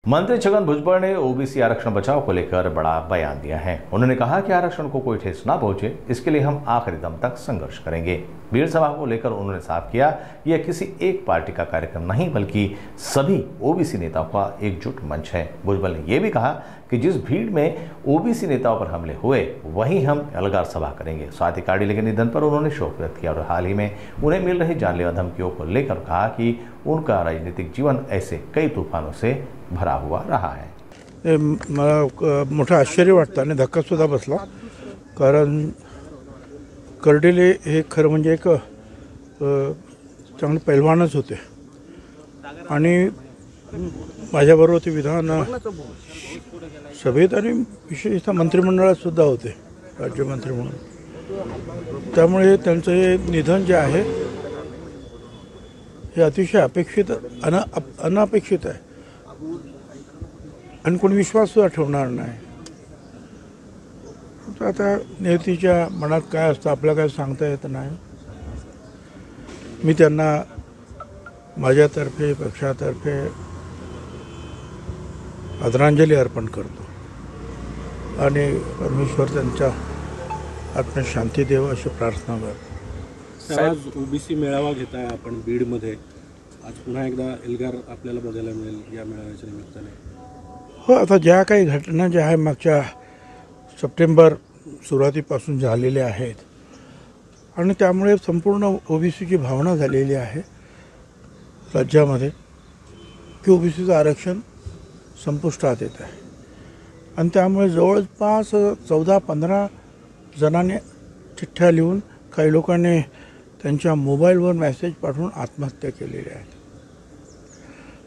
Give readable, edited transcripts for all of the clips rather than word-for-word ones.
मंत्री छगन भुजबल ने ओबीसी आरक्षण बचाव को लेकर बड़ा बयान दिया है। उन्होंने कहा कि आरक्षण को कोई ठेस ना पहुंचे, इसके लिए हम आखिरी दम तक संघर्ष करेंगे। भीड़ सभा को लेकर उन्होंने साफ किया, यह किसी एक पार्टी का कार्यक्रम नहीं बल्कि सभी ओबीसी नेताओं का एकजुट मंच है। भुजबल ने यह भी कहा कि जिस भीड़ में ओबीसी नेताओं पर हमले हुए वहीं हम एल्गार सभा करेंगे। स्वाति कार्डिले के निधन पर उन्होंने शोक व्यक्त किया और हाल ही में उन्हें मिल रही जानलेवा धमकियों को लेकर कहा कि उनका राजनीतिक जीवन ऐसे कई तूफानों से भरा हुआ रहा है। मला मोठं आश्चर्य वाटतं आणि धक्कासुद्धा बसला, कारण कर्डिले हे खरं म्हणजे एक चांगले पैलवानच होते आणि माझ्याबरोबर ते विधान सभेत आणि विशेषतः मंत्रिमंडळात सुद्धा होते, राज्यमंत्री म्हणून। त्यामुळे त्यांचं हे निधन जे आहे हे अतिशय अपेक्षित अनपेक्षित आहे आणि कोणी विश्वास सुद्धा ठेवणार नाही। आता नेत्याच्या मनात काय असतं आपल्याला काय सांगता येत नाही। मी त्यांना माझ्यातर्फे पक्षातर्फे आदरांजली अर्पण करतो आणि परमेश्वर त्यांच्या आत्म्यास शांती देव अशी प्रार्थना करतो। आज ओबीसी मेळावा घेताय आपण बीडमध्ये, आज पुन्हा एकदा एल्गार आपल्याला बघायला मिळेल या मेळाव्याच्या निमित्ताने। हो, आता ज्या काही घटना ज्या आहे मागच्या सप्टेंबर सुरुवातीपासून झालेल्या आहेत आणि त्यामुळे संपूर्ण ओबीसीची भावना झालेली आहे राज्यामध्ये की ओबीसीचं आरक्षण संपुष्टात येत आहे आणि त्यामुळे जवळपास 14-15 जणांनी चिठ्ठ्या लिहून काही लोकांनी त्यांच्या मोबाईलवर मेसेज पाठवून आत्महत्या केलेल्या आहेत।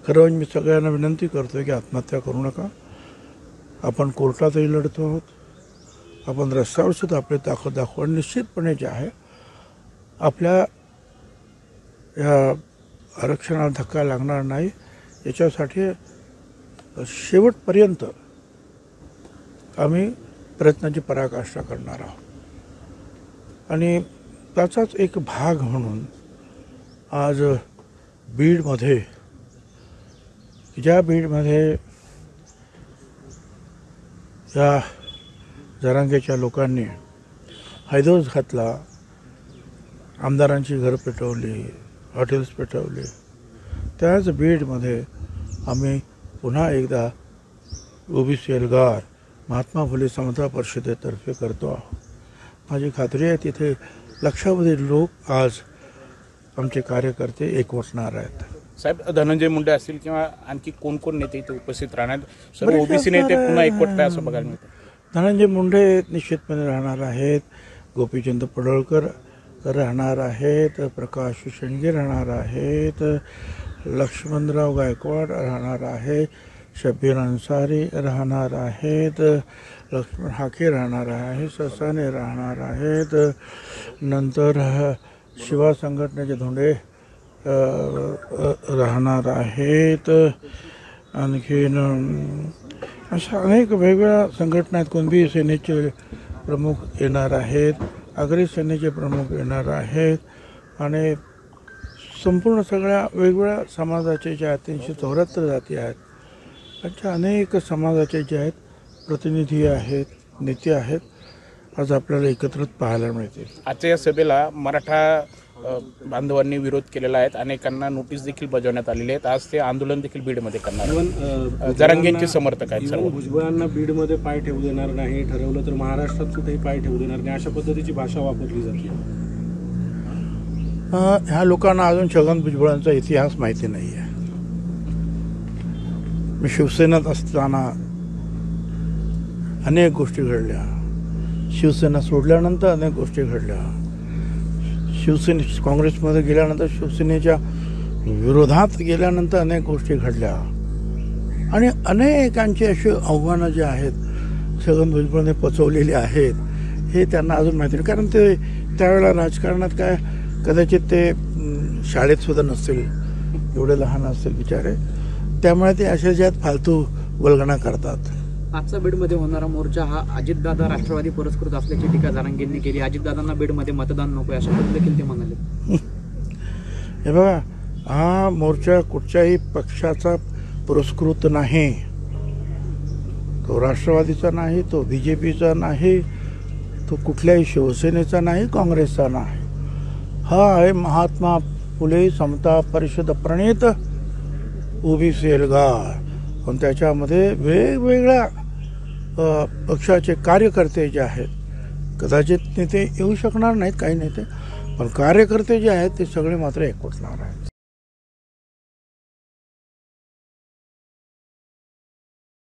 खरं म्हणजे मी सगळ्यांना विनंती करतो की आत्महत्या करू नका। आपण कोर्टातही लढतो आहोत, आपण रस्त्यावर सुद्धा आपली ताकद दाखवू आणि निश्चितपणे जे आहे आपल्या या आरक्षणाला धक्का लागणार नाही याच्यासाठी शेवटपर्यंत आम्ही प्रयत्नाची पराकाष्ठा करणार आहोत आणि त्याचाच एक भाग म्हणून आज बीडमध्ये ज्या बीडमध्ये या जरांगेच्या लोकांनी हैदोस घातला, आमदारांची घरं पेटवली, हॉटेल्स पेटवली, त्याच बीडमध्ये आम्ही पुन्हा एकदा ओबीसी एल्गार महात्मा फुले समता परिषदेतर्फे करतो आहोत। माझी खात्री आहे तिथे लक्षावधी लोक आज आमचे कार्यकर्ते एकवटणार आहेत। साहेब, धनंजय मुंडे असतील किंवा आणखी कोण कोण नेते इथे उपस्थित राहणार, सर्व ओबीसी नेते पुन्हा एकवटताय असं बघायला मिळतं। धनंजय मुंडे निश्चितपणे राहणार आहेत, गोपीचंद पडळकर राहणार आहेत, प्रकाश शेंडगे राहणार आहेत, लक्ष्मणराव गायकवाड राहणार आहे, शब्बीर अन्सारी राहणार आहेत, लक्ष्मण हाके राहणार आहे, ससाने राहणार आहेत, नंतर शिवा संघटनेचे धोंडे राहणार आहेत, आणखीन अशा अनेक वेगवेगळ्या संघटना आहेत। कुणबी सेनेचे प्रमुख येणार आहेत, आगरी सेनेचे प्रमुख येणार आहेत आणि संपूर्ण सगळ्या वेगवेगळ्या समाजाचे जे आहेत 374 जाती आहेत, अशा अनेक समाजाचे जे आहेत प्रतिनिधी आहेत, नेते आहेत, आज आपल्याला एकत्रित पाहायला मिळतील। आजच्या या सभेला मराठा बांधवांनी विरोध केलेला आहे, अनेकांना नोटीस देखील बजावण्यात आलेली आहेत। आज ते आंदोलन देखील बीडमध्ये करणार, जरांगेंचे समर्थक आहेत सर्व। भुजबळांना बीडमध्ये पाय ठेवू देणार नाही, ठरवलं तर महाराष्ट्रात कुठेही पाय ठेवू देणार नाही, अशा पद्धतीची भाषा वापरली जाते। ह्या लोकांना अजून छगन भुजबळांचा इतिहास माहिती नाही आहे। मी शिवसेनेत असताना अनेक गोष्टी घडल्या, शिवसेना सोडल्यानंतर अनेक गोष्टी घडल्या, काँग्रेसमध्ये गेल्यानंतर शिवसेनेच्या विरोधात गेल्यानंतर अनेक गोष्टी घडल्या आणि अनेकांची अशी आव्हानं जी आहेत छगन भुजबळने पचवलेली आहेत हे त्यांना अजून माहिती नाही, कारण ते त्यावेळेला राजकारणात काय कदाचित ते शाळेत सुद्धा नसतील, एवढे लहान असतील बिचारे, त्यामुळे ते अशा ज्यात फालतू वल्गणा करतात। आजचा बीडमध्ये होणारा मोर्चा हा अजितदादा राष्ट्रवादी पुरस्कृत असल्याची टीका जरांगेंनी केली। अजितदादांना बीडमध्ये मतदान नको अशा देखील ते म्हणाले। हे बघा, हा मोर्चा कुठच्याही पक्षाचा पुरस्कृत नाही। तो राष्ट्रवादीचा नाही, तो BJPचा नाही, तो कुठल्याही शिवसेनेचा नाही, काँग्रेसचा नाही. हा आहे महात्मा फुले समता परिषद प्रणीत ओबीसी एल्गार. पण त्याच्यामध्ये वेगवेगळ्या पक्षाचे कार्यकर्ते जे आहेत, कदाचित नेते येऊ शकणार नाहीत काही नेते, पण कार्यकर्ते जे आहेत ते सगळे मात्र एकवटणार आहेत.